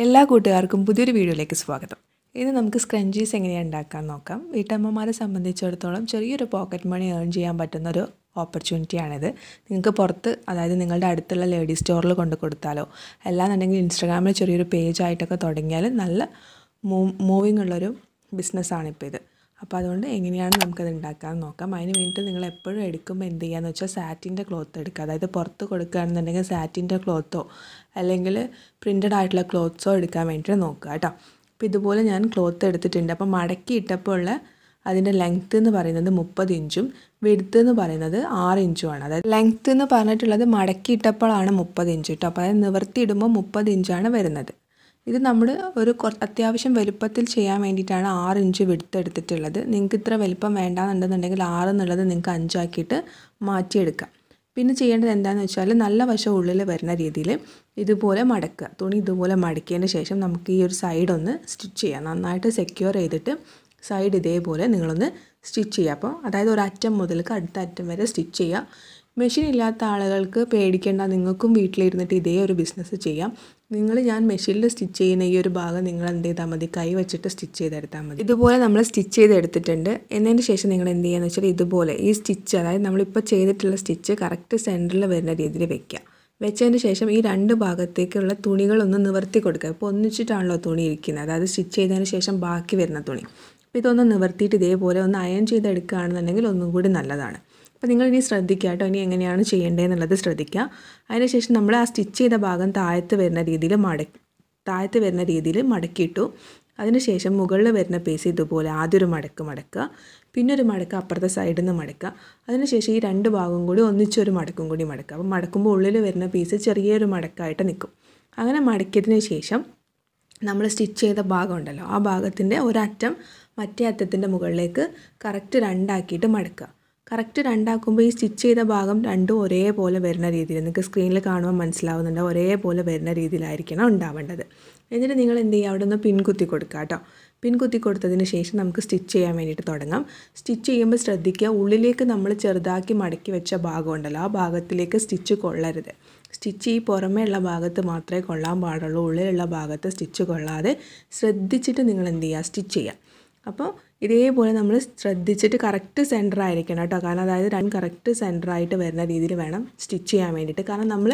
എല്ലാ കൂട്ടുകാർക്കും പുതിയൊരു വീഡിയോയിലേക്ക് സ്വാഗതം. ഇന്ന് നമുക്ക് സ്ക്രഞ്ചീസ് എങ്ങനെയാണ് ഉണ്ടാക്കാൻ നോക്കാം. വീട്ടമ്മമാരെ സംബന്ധിച്ചിടത്തോളം ചെറിയൊരു പോക്കറ്റ് മണി ഏൺ ചെയ്യാൻ പറ്റുന്നൊരു ഓപ്പർച്യൂണിറ്റിയാണിത്. നിങ്ങൾക്ക് പുറത്ത്, അതായത് നിങ്ങളുടെ അടുത്തുള്ള ലേഡി സ്റ്റോറിൽ കൊണ്ട് കൊടുത്താലോ അല്ലാന്നുണ്ടെങ്കിൽ ഇൻസ്റ്റാഗ്രാമിൽ ചെറിയൊരു പേജായിട്ടൊക്കെ തുടങ്ങിയാൽ നല്ല മൂവിങ് ഉള്ളൊരു ബിസിനസ്സാണിപ്പോൾ ഇത്. അപ്പോൾ അതുകൊണ്ട് എങ്ങനെയാണ് നമുക്കത് ഉണ്ടാക്കാൻ നോക്കാം. അതിന് വേണ്ടിയിട്ട് നിങ്ങൾ എപ്പോഴും എടുക്കുമ്പോൾ എന്ത് ചെയ്യുകയെന്ന് വെച്ചാൽ സാറ്റിൻ്റെ ക്ലോത്ത് എടുക്കുക. അതായത് പുറത്ത് കൊടുക്കുകയാണെന്നുണ്ടെങ്കിൽ സാറ്റിൻ്റെ ക്ലോത്തോ അല്ലെങ്കിൽ പ്രിൻറ്റഡ് ആയിട്ടുള്ള ക്ലോത്ത്സോ എടുക്കാൻ വേണ്ടിയിട്ട് നോക്കുക കേട്ടോ. അപ്പോൾ ഇതുപോലെ ഞാൻ ക്ലോത്ത് എടുത്തിട്ടുണ്ട്. അപ്പോൾ മടക്കി ഇട്ടപ്പോൾ ഉള്ള അതിൻ്റെ ലെങ്ത്ത് എന്ന് പറയുന്നത് 30 ഇഞ്ചും വിഡ്ത്ത് എന്ന് പറയുന്നത് 6 ഇഞ്ചുമാണ്. അതായത് ലെങ്ത്ത് എന്ന് പറഞ്ഞിട്ടുള്ളത് മടക്കി ഇട്ടപ്പോഴാണ് 30 ഇഞ്ച് കേട്ടോ. അപ്പോൾ അതായത് നിവർത്തി ഇടുമ്പോൾ 30 ഇഞ്ചാണ് വരുന്നത്. ഇത് നമ്മൾ ഒരു അത്യാവശ്യം വലുപ്പത്തിൽ ചെയ്യാൻ വേണ്ടിയിട്ടാണ് 6 ഇഞ്ച് വിഡ്ത്ത് എടുത്തിട്ടുള്ളത്. നിങ്ങൾക്ക് ഇത്ര വലുപ്പം വേണ്ടാന്നുണ്ടെന്നുണ്ടെങ്കിൽ 6 എന്നുള്ളത് നിങ്ങൾക്ക് 5 ആക്കിയിട്ട് മാറ്റിയെടുക്കാം. പിന്നെ ചെയ്യേണ്ടത് എന്താണെന്ന് വെച്ചാൽ നല്ല വശം ഉള്ളിൽ വരുന്ന രീതിയിൽ ഇതുപോലെ മടക്കുക. തുണി ഇതുപോലെ മടക്കിയതിന് ശേഷം നമുക്ക് ഈ ഒരു സൈഡ് ഒന്ന് സ്റ്റിച്ച് ചെയ്യാം. നന്നായിട്ട് സെക്യൂർ ചെയ്തിട്ട് സൈഡ് ഇതേപോലെ നിങ്ങളൊന്ന് സ്റ്റിച്ച് ചെയ്യുക. അപ്പോൾ അതായത് ഒരറ്റം മുതൽക്ക് അടുത്ത അറ്റം വരെ സ്റ്റിച്ച് ചെയ്യുക. മെഷീൻ ഇല്ലാത്ത ആളുകൾക്ക് പേടിക്കേണ്ട, നിങ്ങൾക്കും വീട്ടിലിരുന്നിട്ട് ഇതേ ഒരു ബിസിനസ് ചെയ്യാം. ഞാൻ മെഷീനിൽ സ്റ്റിച്ച് ചെയ്യുന്ന ഈ ഒരു ഭാഗം നിങ്ങൾ എന്ത് ചെയ്താൽ മതി, കൈ വെച്ചിട്ട് സ്റ്റിച്ച് ചെയ്തെടുത്താൽ മതി. ഇതുപോലെ നമ്മൾ സ്റ്റിച്ച് ചെയ്തെടുത്തിട്ടുണ്ട്. എന്നതിന് ശേഷം നിങ്ങൾ എന്ത് ചെയ്യുകയെന്ന് വെച്ചാൽ ഇതുപോലെ ഈ സ്റ്റിച്ച്, അതായത് നമ്മളിപ്പോൾ ചെയ്തിട്ടുള്ള സ്റ്റിച്ച് കറക്റ്റ് സെൻറ്ററിൽ വരുന്ന രീതിയിൽ വെക്കുക. വെച്ചതിന് ശേഷം ഈ രണ്ട് ഭാഗത്തേക്കുള്ള തുണികളൊന്ന് നിവർത്തി കൊടുക്കുക. ഇപ്പോൾ ഒന്നിച്ചിട്ടാണല്ലോ തുണി ഇരിക്കുന്നത്, അതായത് സ്റ്റിച്ച് ചെയ്തതിന് ശേഷം ബാക്കി വരുന്ന തുണി. അപ്പോൾ ഇതൊന്ന് നിവർത്തിയിട്ട് ഇതേപോലെ ഒന്ന് അയൺ ചെയ്തെടുക്കുകയാണെന്നുണ്ടെങ്കിൽ ഒന്നും കൂടി നല്ലതാണ്. അപ്പോൾ നിങ്ങൾ ഇനി ശ്രദ്ധിക്കുക കേട്ടോ, ഇനി എങ്ങനെയാണ് ചെയ്യേണ്ടതെന്നുള്ളത് ശ്രദ്ധിക്കുക. അതിനുശേഷം നമ്മൾ ആ സ്റ്റിച്ച് ചെയ്ത ഭാഗം താഴത്ത് വരുന്ന രീതിയിൽ മടക്കിയിട്ടു. അതിനുശേഷം മുകളിൽ വരുന്ന പീസ് ഇതുപോലെ ആദ്യം ഒരു മടക്കുക, പിന്നെ ഒരു മടക്ക് അപ്പുറത്തെ സൈഡിൽ നിന്ന് മടക്കുക. അതിനുശേഷം ഈ രണ്ട് ഭാഗം കൂടി ഒന്നിച്ചൊരു മടക്കും കൂടി മടക്കുക. അപ്പോൾ മടക്കുമ്പോൾ ഉള്ളിൽ വരുന്ന പീസ് ചെറിയൊരു മടക്കായിട്ട് നിൽക്കും. അങ്ങനെ മടക്കിയതിന് ശേഷം നമ്മൾ സ്റ്റിച്ച് ചെയ്ത ഭാഗം ഉണ്ടല്ലോ, ആ ഭാഗത്തിൻ്റെ ഒരറ്റം മറ്റേ അറ്റത്തിൻ്റെ മുകളിലേക്ക് കറക്റ്റ് 2 ആക്കിയിട്ട് മടക്കുക. കറക്റ്റ് 2 ആക്കുമ്പോൾ ഈ സ്റ്റിച്ച് ചെയ്ത ഭാഗം രണ്ടും ഒരേപോലെ വരുന്ന രീതിയിൽ, നിങ്ങൾക്ക് സ്ക്രീനിൽ കാണുമ്പോൾ മനസ്സിലാവുന്നുണ്ട്, ഒരേപോലെ വരുന്ന രീതിയിലായിരിക്കണം ഉണ്ടാവേണ്ടത്. എന്നിട്ട് നിങ്ങൾ എന്ത് ചെയ്യുക, അവിടെ നിന്ന് പിൻകുത്തി കൊടുക്കുക കേട്ടോ. പിൻകുത്തി കൊടുത്തതിന് ശേഷം നമുക്ക് സ്റ്റിച്ച് ചെയ്യാൻ വേണ്ടിയിട്ട് തുടങ്ങാം. സ്റ്റിച്ച് ചെയ്യുമ്പോൾ ശ്രദ്ധിക്കുക, ഉള്ളിലേക്ക് നമ്മൾ ചെറുതാക്കി മടക്കി വെച്ച ഭാഗം ഉണ്ടല്ലോ, ആ ഭാഗത്തിലേക്ക് സ്റ്റിച്ച് കൊള്ളരുത്. സ്റ്റിച്ച് ഈ പുറമേ ഉള്ള ഭാഗത്ത് മാത്രമേ കൊള്ളാൻ പാടുള്ളൂ. ഉള്ളിലുള്ള ഭാഗത്ത് സ്റ്റിച്ച് കൊള്ളാതെ ശ്രദ്ധിച്ചിട്ട് നിങ്ങൾ എന്ത് ചെയ്യുക, സ്റ്റിച്ച് ചെയ്യുക. അപ്പോൾ ഇതേപോലെ നമ്മൾ ശ്രദ്ധിച്ചിട്ട് കറക്റ്റ് സെൻറ്റർ ആയിരിക്കണം കേട്ടോ. കാരണം അതായത് കറക്റ്റ് സെൻറ്ററായിട്ട് വരുന്ന രീതിയിൽ വേണം സ്റ്റിച്ച് ചെയ്യാൻ വേണ്ടിയിട്ട്. കാരണം നമ്മൾ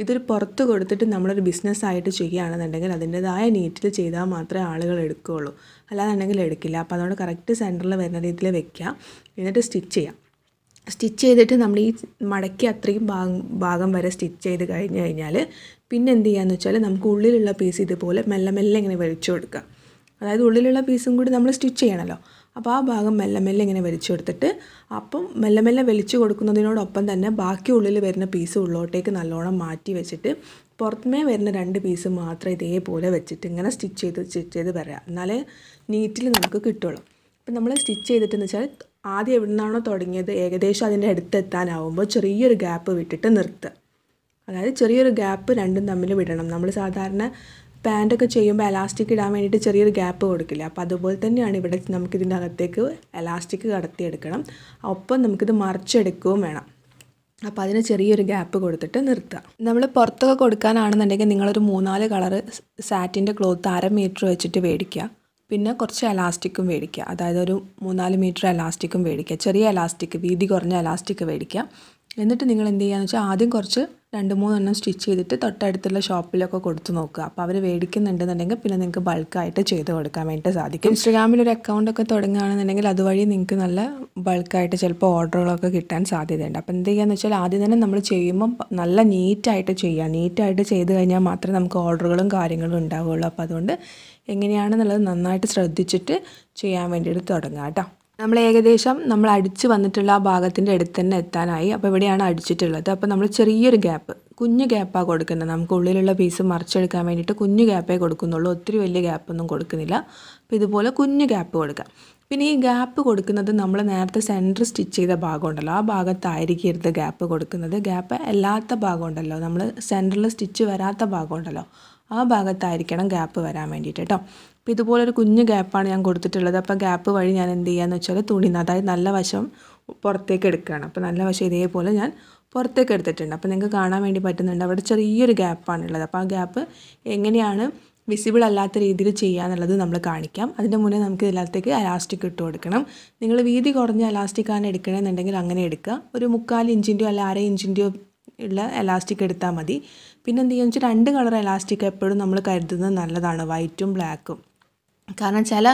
ഇതൊരു പുറത്ത് കൊടുത്തിട്ട് നമ്മളൊരു ബിസിനസ്സായിട്ട് ചെയ്യുകയാണെന്നുണ്ടെങ്കിൽ അതിൻ്റെതായ നീറ്റിൽ ചെയ്താൽ മാത്രമേ ആളുകൾ എടുക്കുകയുള്ളൂ, അല്ലാന്നുണ്ടെങ്കിൽ എടുക്കില്ല. അപ്പോൾ അതുകൊണ്ട് കറക്റ്റ് സെൻറ്ററിൽ വരുന്ന രീതിയിൽ വെക്കുക. എന്നിട്ട് സ്റ്റിച്ച് ചെയ്യാം. സ്റ്റിച്ച് ചെയ്തിട്ട് നമ്മൾ ഈ മടക്കി അത്രയും ഭാഗം വരെ സ്റ്റിച്ച് ചെയ്ത് കഴിഞ്ഞാൽ പിന്നെ എന്ത് ചെയ്യുകയെന്ന് വെച്ചാൽ നമുക്ക് ഉള്ളിലുള്ള പീസ് ഇതുപോലെ മെല്ലെ മെല്ലെ ഇങ്ങനെ വലിച്ചു കൊടുക്കുക. അതായത് ഉള്ളിലുള്ള പീസും കൂടി നമ്മൾ സ്റ്റിച്ച് ചെയ്യണമല്ലോ. അപ്പോൾ ആ ഭാഗം മെല്ലെ മെല്ലെ ഇങ്ങനെ വലിച്ചു കൊടുത്തിട്ട്, അപ്പം മെല്ലെ മെല്ലെ വലിച്ചു കൊടുക്കുന്നതിനോടൊപ്പം തന്നെ ബാക്കി ഉള്ളിൽ വരുന്ന പീസ് ഉള്ളോട്ടേക്ക് നല്ലോണം മാറ്റി വെച്ചിട്ട് പുറമേ വരുന്ന 2 പീസ് മാത്രം ഇതേപോലെ വെച്ചിട്ട് ഇങ്ങനെ സ്റ്റിച്ച് ചെയ്ത് വരിക. എന്നാലേ നീറ്റിൽ നമുക്ക് കിട്ടുള്ളൂ. അപ്പം നമ്മൾ സ്റ്റിച്ച് ചെയ്തിട്ടെന്ന് വെച്ചാൽ ആദ്യം എവിടെ നിന്നാണോ തുടങ്ങിയത് ഏകദേശം അതിൻ്റെ അടുത്തെത്താനാവുമ്പോൾ ചെറിയൊരു ഗ്യാപ്പ് വിട്ടിട്ട് നിർത്തുക. അതായത് ചെറിയൊരു ഗ്യാപ്പ് രണ്ടും തമ്മിൽ വിടണം. നമ്മൾ സാധാരണ പാൻറ്റൊക്കെ ചെയ്യുമ്പോൾ എലാസ്റ്റിക് ഇടാൻ വേണ്ടിയിട്ട് ചെറിയൊരു ഗ്യാപ്പ് കൊടുക്കില്ല. അപ്പോൾ അതുപോലെ തന്നെയാണ് ഇവിടെ നമുക്കിതിൻ്റെ അകത്തേക്ക് എലാസ്റ്റിക് കടത്തിയെടുക്കണം. ഒപ്പം നമുക്കിത് മറിച്ചെടുക്കുകയും വേണം. അപ്പോൾ അതിന് ചെറിയൊരു ഗ്യാപ്പ് കൊടുത്തിട്ട് നിർത്തുക. നമ്മൾ പുറത്തൊക്കെ കൊടുക്കാനാണെന്നുണ്ടെങ്കിൽ നിങ്ങളൊരു 3-4 കളറ് സാറ്റിൻ്റെ ക്ലോത്ത് 1/2 മീറ്റർ വെച്ചിട്ട് മേടിക്കുക. പിന്നെ കുറച്ച് എലാസ്റ്റിക്കും മേടിക്കുക. അതായത് ഒരു 3-4 മീറ്റർ എലാസ്റ്റിക്കും മേടിക്കുക. ചെറിയ എലാസ്റ്റിക്, വീതി കുറഞ്ഞ എലാസ്റ്റിക് മേടിക്കുക. എന്നിട്ട് നിങ്ങൾ എന്ത് ചെയ്യുകയെന്ന് വെച്ചാൽ ആദ്യം കുറച്ച് 2-3 എണ്ണം സ്റ്റിച്ച് ചെയ്തിട്ട് തൊട്ടടുത്തുള്ള ഷോപ്പിലൊക്കെ കൊടുത്ത് നോക്കുക. അപ്പോൾ അവർ മേടിക്കുന്നുണ്ടെന്നുണ്ടെങ്കിൽ പിന്നെ നിങ്ങൾക്ക് ബൾക്കായിട്ട് ചെയ്ത് കൊടുക്കാൻ വേണ്ടിയിട്ട് സാധിക്കും. ഇൻസ്റ്റാഗ്രാമിലൊരു അക്കൗണ്ടൊക്കെ തുടങ്ങുകയാണെന്നുണ്ടെങ്കിൽ അതുവഴി നിങ്ങൾക്ക് നല്ല ബൾക്കായിട്ട് ചിലപ്പോൾ ഓർഡറുകളൊക്കെ കിട്ടാൻ സാധ്യതയുണ്ട്. അപ്പോൾ എന്ത് ചെയ്യുകയെന്ന് വെച്ചാൽ ആദ്യം തന്നെ നമ്മൾ ചെയ്യുമ്പം നല്ല നീറ്റായിട്ട് ചെയ്യുക. നീറ്റായിട്ട് ചെയ്ത് കഴിഞ്ഞാൽ മാത്രമേ നമുക്ക് ഓർഡറുകളും കാര്യങ്ങളും ഉണ്ടാവുകയുള്ളൂ. അപ്പോൾ അതുകൊണ്ട് എങ്ങനെയാണെന്നുള്ളത് നന്നായിട്ട് ശ്രദ്ധിച്ചിട്ട് ചെയ്യാൻ വേണ്ടിയിട്ട് തുടങ്ങുക കേട്ടോ. നമ്മൾ ഏകദേശം നമ്മൾ അടിച്ച് വന്നിട്ടുള്ള ആ ഭാഗത്തിൻ്റെ അടുത്ത് തന്നെ എത്താനായി. അപ്പോൾ ഇവിടെയാണ് അടിച്ചിട്ടുള്ളത്. അപ്പോൾ നമ്മൾ ചെറിയൊരു ഗ്യാപ്പ്, കുഞ്ഞു ഗ്യാപ്പാണ് കൊടുക്കുന്നത്. നമുക്ക് ഉള്ളിലുള്ള പീസ് മറിച്ചെടുക്കാൻ വേണ്ടിയിട്ട് കുഞ്ഞു ഗ്യാപ്പേ കൊടുക്കുന്നുള്ളൂ, ഒത്തിരി വലിയ ഗ്യാപ്പൊന്നും കൊടുക്കുന്നില്ല. അപ്പോൾ ഇതുപോലെ കുഞ്ഞു ഗ്യാപ്പ് കൊടുക്കുക. പിന്നെ ഈ ഗ്യാപ്പ് കൊടുക്കുന്നത് നമ്മൾ നേരത്തെ സെൻറ്റർ സ്റ്റിച്ച് ചെയ്ത ഭാഗം ഉണ്ടല്ലോ, ആ ഭാഗത്തായിരിക്കരുത് ഗ്യാപ്പ് കൊടുക്കുന്നത്. ഗ്യാപ്പ് അല്ലാത്ത ഭാഗം ഉണ്ടല്ലോ, നമ്മൾ സെൻറ്ററിൽ സ്റ്റിച്ച് വരാത്ത ഭാഗം ഉണ്ടല്ലോ, ആ ഭാഗത്തായിരിക്കണം ഗ്യാപ്പ് വരാൻ വേണ്ടിയിട്ട് കേട്ടോ. അപ്പോൾ ഇതുപോലൊരു കുഞ്ഞു ഗ്യാപ്പാണ് ഞാൻ കൊടുത്തിട്ടുള്ളത്. അപ്പോൾ ഗ്യാപ്പ് വഴി ഞാൻ എന്ത് ചെയ്യുകയെന്ന് വെച്ചാൽ തുണി, അതായത് നല്ല വശം പുറത്തേക്ക് എടുക്കുകയാണ്. അപ്പോൾ നല്ല വശം ഇതേപോലെ ഞാൻ പുറത്തേക്ക് എടുത്തിട്ടുണ്ട്. അപ്പോൾ നിങ്ങൾക്ക് കാണാൻ വേണ്ടി പറ്റുന്നുണ്ട് അവിടെ ചെറിയൊരു ഗ്യാപ്പാണുള്ളത്. അപ്പോൾ ആ ഗ്യാപ്പ് എങ്ങനെയാണ് വിസിബിൾ അല്ലാത്ത രീതിയിൽ ചെയ്യാന്നുള്ളത് നമ്മൾ കാണിക്കാം. അതിൻ്റെ മുന്നേ നമുക്ക് ഇതിനകത്തേക്ക് എലാസ്റ്റിക് ഇട്ട് കൊടുക്കണം. നിങ്ങൾ വീതി കുറഞ്ഞ എലാസ്റ്റിക്കാണ് എടുക്കണമെന്നുണ്ടെങ്കിൽ അങ്ങനെ എടുക്കുക. ഒരു 3/4 ഇഞ്ചിൻ്റെയോ അല്ല 1/2 ഇഞ്ചിൻ്റെയോ ഉള്ള എലാസ്റ്റിക് എടുത്താൽ മതി. പിന്നെ എന്ത് ചെയ്യുക വെച്ചാൽ 2 കളർ എലാസ്റ്റിക് എപ്പോഴും നമ്മൾ കരുതുന്നത് നല്ലതാണ്, വൈറ്റും ബ്ലാക്കും. കാരണം ചില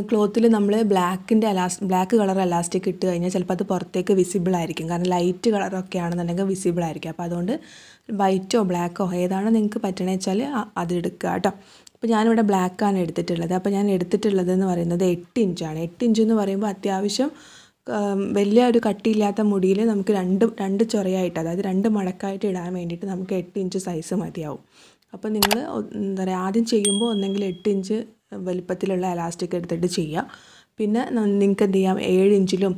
ക്ലോത്തിൽ നമ്മൾ ബ്ലാക്ക് കളർ എലാസ്റ്റിക് ഇട്ട് കഴിഞ്ഞാൽ ചിലപ്പോൾ അത് പുറത്തേക്ക് വിസിബിൾ ആയിരിക്കും. കാരണം ലൈറ്റ് കളറൊക്കെ ആണെന്നുണ്ടെങ്കിൽ വിസിബിൾ ആയിരിക്കും. അപ്പോൾ അതുകൊണ്ട് വൈറ്റോ ബ്ലാക്കോ ഏതാണോ നിങ്ങൾക്ക് പറ്റണേ വെച്ചാൽ അത് എടുക്കുക കേട്ടോ. അപ്പോൾ ഞാനിവിടെ ബ്ലാക്കാണ് എടുത്തിട്ടുള്ളത്. അപ്പോൾ ഞാൻ എടുത്തിട്ടുള്ളതെന്ന് പറയുന്നത് 8 ഇഞ്ചാണ്. 8 ഇഞ്ച് എന്ന് പറയുമ്പോൾ അത്യാവശ്യം വലിയ ഒരു കട്ടിയില്ലാത്ത മുടിയിൽ നമുക്ക് രണ്ട് ചൊറയായിട്ട്, അതായത് 2 മടക്കായിട്ട് ഇടാൻ വേണ്ടിയിട്ട് നമുക്ക് 8 ഇഞ്ച് സൈസ് മതിയാവും. അപ്പോൾ നിങ്ങൾ എന്താ പറയുക, ആദ്യം ചെയ്യുമ്പോൾ ഒന്നെങ്കിൽ 8 ഇഞ്ച് വലിപ്പത്തിലുള്ള എലാസ്റ്റിക് എടുത്തിട്ട് ചെയ്യുക. പിന്നെ നിങ്ങൾക്ക് എന്ത് ചെയ്യാം, 7 ഇഞ്ചിലും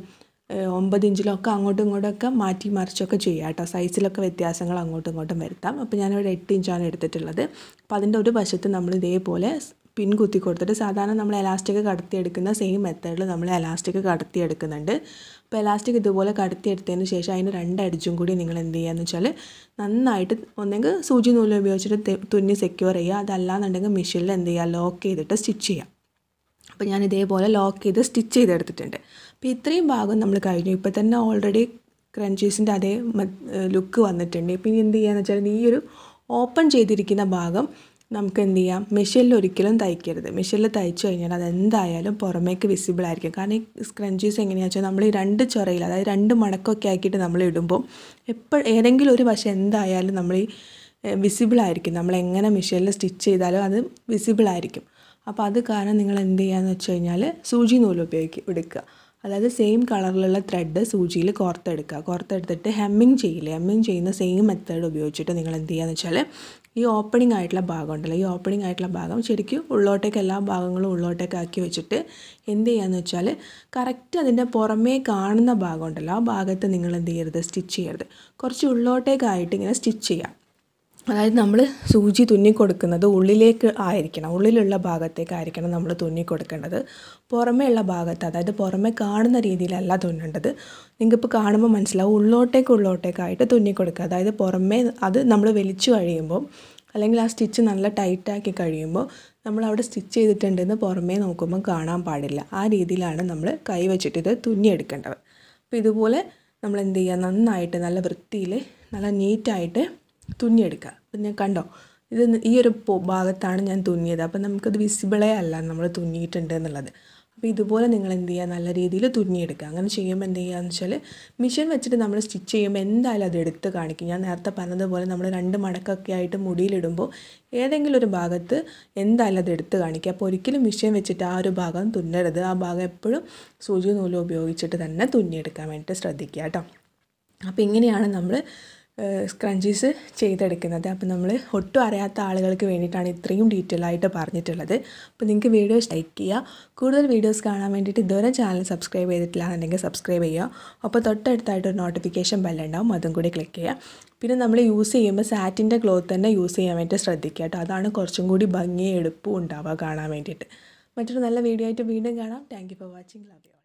9 ഇഞ്ചിലും ഒക്കെ അങ്ങോട്ടും ഇങ്ങോട്ടൊക്കെ മാറ്റി മറിച്ചൊക്കെ ചെയ്യാം കേട്ടോ. സൈസിലൊക്കെ വ്യത്യാസങ്ങൾ അങ്ങോട്ടും ഇങ്ങോട്ടും വരുത്താം. അപ്പോൾ ഞാനിവിടെ 8 ഇഞ്ചാണ് എടുത്തിട്ടുള്ളത്. അപ്പോൾ അതിൻ്റെ ഒരു വശത്ത് നമ്മൾ ഇതേപോലെ പിൻ കുത്തി കൊടുത്തിട്ട്, സാധാരണ നമ്മൾ എലാസ്റ്റിക് കടത്തിയെടുക്കുന്ന സെയിം മെത്തേഡിൽ നമ്മൾ എലാസ്റ്റിക് കടത്തിയെടുക്കുന്നുണ്ട്. അപ്പോൾ എലാസ്റ്റിക് ഇതുപോലെ കടത്തിയെടുത്തതിന് ശേഷം അതിന് 2 അടിച്ചും കൂടി നിങ്ങൾ എന്ത് ചെയ്യുകയെന്ന് വെച്ചാൽ നന്നായിട്ട് ഒന്നെങ്കിൽ സൂചി നൂല് ഉപയോഗിച്ചിട്ട് തുന്നി സെക്യൂർ ചെയ്യുക, അതല്ലാന്നുണ്ടെങ്കിൽ മെഷീനിൽ എന്ത് ചെയ്യുക, ലോക്ക് ചെയ്തിട്ട് സ്റ്റിച്ച് ചെയ്യുക. അപ്പോൾ ഞാൻ ഇതേപോലെ ലോക്ക് ചെയ്ത് സ്റ്റിച്ച് ചെയ്തെടുത്തിട്ടുണ്ട്. അപ്പോൾ ഇത്രയും ഭാഗം നമ്മൾ കഴിഞ്ഞു. ഇപ്പോൾ തന്നെ ഓൾറെഡി ക്രഞ്ചീസിൻ്റെ അതേ ലുക്ക് വന്നിട്ടുണ്ട്. ഇപ്പോൾ ഇനി എന്ത് ചെയ്യുകയെന്ന് വെച്ചാൽ ഈ ഒരു ഓപ്പൺ ചെയ്തിരിക്കുന്ന ഭാഗം നമുക്ക് എന്ത് ചെയ്യാം, മെഷീനിൽ ഒരിക്കലും തയ്ക്കരുത്. മെഷീനിൽ തയ്ച്ചു കഴിഞ്ഞാൽ അതെന്തായാലും പുറമേക്ക് വിസിബിൾ ആയിരിക്കും. കാരണം ഈ സ്ക്രഞ്ചീസ് എങ്ങനെയാണെന്ന് വെച്ചാൽ നമ്മൾ ഈ 2 ചൊറയിൽ, അതായത് 2 മടക്കമൊക്കെ ആക്കിയിട്ട് നമ്മൾ ഇടുമ്പോൾ ഏതെങ്കിലും ഒരു വശം എന്തായാലും നമ്മൾ ഈ വിസിബിൾ ആയിരിക്കും. നമ്മളെങ്ങനെ മെഷീനിൽ സ്റ്റിച്ച് ചെയ്താലും അത് വിസിബിൾ ആയിരിക്കും. അപ്പോൾ അത് കാരണം നിങ്ങൾ എന്ത് ചെയ്യുകയെന്ന് വെച്ച് കഴിഞ്ഞാൽ സൂചി നൂല് എടുക്കുക. അതായത് സെയിം കളറിലുള്ള ത്രെഡ് സൂചിയിൽ കോർത്തെടുത്തിട്ട് ഹെമ്മിങ് ചെയ്യുന്ന സെയിം മെത്തേഡ് ഉപയോഗിച്ചിട്ട് നിങ്ങൾ എന്ത് ചെയ്യുകയെന്ന് വെച്ചാൽ ഈ ഓപ്പണിംഗ് ആയിട്ടുള്ള ഭാഗം ഉണ്ടല്ലോ, ഈ ഓപ്പണിംഗ് ആയിട്ടുള്ള ഭാഗം ശരിക്കും ഉള്ളോട്ടേക്ക് എല്ലാ ഭാഗങ്ങളും ഉള്ളോട്ടേക്ക് ആക്കി വെച്ചിട്ട് എന്ത് ചെയ്യുകയെന്ന് വെച്ചാൽ കറക്റ്റ് അതിൻ്റെ പുറമേ കാണുന്ന ഭാഗം ഉണ്ടല്ലോ, ആ ഭാഗത്ത് നിങ്ങൾ എന്ത് ചെയ്യരുത്, സ്റ്റിച്ച് ചെയ്യരുത്. കുറച്ച് ഉള്ളോട്ടേക്കായിട്ട് ഇങ്ങനെ സ്റ്റിച്ച് ചെയ്യാം. അതായത് നമ്മൾ സൂചി തുന്നി കൊടുക്കുന്നത് ഉള്ളിലേക്ക് ആയിരിക്കണം, ഉള്ളിലുള്ള ഭാഗത്തേക്കായിരിക്കണം നമ്മൾ തുന്നി കൊടുക്കേണ്ടത്. പുറമേ ഉള്ള ഭാഗത്ത്, അതായത് പുറമേ കാണുന്ന രീതിയിലല്ല തുന്നേണ്ടത്. നിങ്ങൾക്കിപ്പോൾ കാണുമ്പോൾ മനസ്സിലാവും, ഉള്ളോട്ടേക്കായിട്ട് തുന്നി കൊടുക്കുക. അതായത് പുറമേ അത് നമ്മൾ വലിച്ചു കഴിയുമ്പോൾ, അല്ലെങ്കിൽ ആ സ്റ്റിച്ച് നല്ല ടൈറ്റാക്കി കഴിയുമ്പോൾ നമ്മളവിടെ സ്റ്റിച്ച് ചെയ്തിട്ടുണ്ടെന്ന് പുറമേ നോക്കുമ്പോൾ കാണാൻ പാടില്ല. ആ രീതിയിലാണ് നമ്മൾ കൈ വെച്ചിട്ട് ഇത് തുന്നിയെടുക്കേണ്ടത്. അപ്പോൾ ഇതുപോലെ നമ്മൾ എന്ത് ചെയ്യുക, നന്നായിട്ട് നല്ല വൃത്തിയിൽ നല്ല നീറ്റായിട്ട് തുന്നിയെടുക്കുക. അപ്പം ഞാൻ കണ്ടോ, ഇത് ഈ ഒരു ഭാഗത്താണ് ഞാൻ തുന്നിയത്. അപ്പം നമുക്കത് വിസിബിളേ അല്ല നമ്മൾ തുന്നിയിട്ടുണ്ട് എന്നുള്ളത്. അപ്പോൾ ഇതുപോലെ നിങ്ങൾ എന്ത് ചെയ്യുക, നല്ല രീതിയിൽ തുന്നിയെടുക്കുക. അങ്ങനെ ചെയ്യുമ്പോൾ എന്ത് ചെയ്യുകയെന്ന് വെച്ചാൽ മെഷീൻ വെച്ചിട്ട് നമ്മൾ സ്റ്റിച്ച് ചെയ്യുമ്പോൾ എന്തായാലും അത് എടുത്ത് കാണിക്കും. ഞാൻ നേരത്തെ പറഞ്ഞതുപോലെ നമ്മൾ 2 മടക്കൊക്കെ ആയിട്ട് മുടിയിലിടുമ്പോൾ ഏതെങ്കിലും ഒരു ഭാഗത്ത് എന്തായാലും അത് എടുത്ത് കാണിക്കുക. അപ്പോൾ ഒരിക്കലും മെഷീൻ വെച്ചിട്ട് ആ ഒരു ഭാഗം തുന്നരുത്. ആ ഭാഗം എപ്പോഴും സൂചി നൂല് ഉപയോഗിച്ചിട്ട് തന്നെ തുന്നിയെടുക്കാൻ വേണ്ടിയിട്ട് ശ്രദ്ധിക്കുക കേട്ടോ. അപ്പോൾ ഇങ്ങനെയാണ് നമ്മൾ സ്ക്രഞ്ചീസ് ചെയ്തെടുക്കുന്നത്. അപ്പോൾ നമ്മൾ ഒട്ടും അറിയാത്ത ആളുകൾക്ക് വേണ്ടിയിട്ടാണ് ഇത്രയും ഡീറ്റെയിൽ ആയിട്ട് പറഞ്ഞിട്ടുള്ളത്. അപ്പോൾ നിങ്ങൾക്ക് വീഡിയോസ് ലൈക്ക് ചെയ്യുക. കൂടുതൽ വീഡിയോസ് കാണാൻ വേണ്ടിയിട്ട് ഇതുവരെ ചാനൽ സബ്സ്ക്രൈബ് ചെയ്തിട്ടില്ല എന്നുണ്ടെങ്കിൽ സബ്സ്ക്രൈബ് ചെയ്യുക. അപ്പോൾ തൊട്ടടുത്തായിട്ടൊരു നോട്ടിഫിക്കേഷൻ ബെല്ലുണ്ടാവും, അതും കൂടി ക്ലിക്ക് ചെയ്യുക. പിന്നെ നമ്മൾ യൂസ് ചെയ്യുമ്പോൾ സാറ്റിൻ്റെ ക്ലോത്ത് തന്നെ യൂസ് ചെയ്യാൻ വേണ്ടി ശ്രദ്ധിക്കുക കേട്ടോ. അതാണ് കുറച്ചും കൂടി ഭംഗിയും എടുപ്പും ഉണ്ടാവുക കാണാൻ വേണ്ടിയിട്ട്. മറ്റൊരു നല്ല വീഡിയോ ആയിട്ട് വീണ്ടും കാണാം. Thank you for watching. Love you.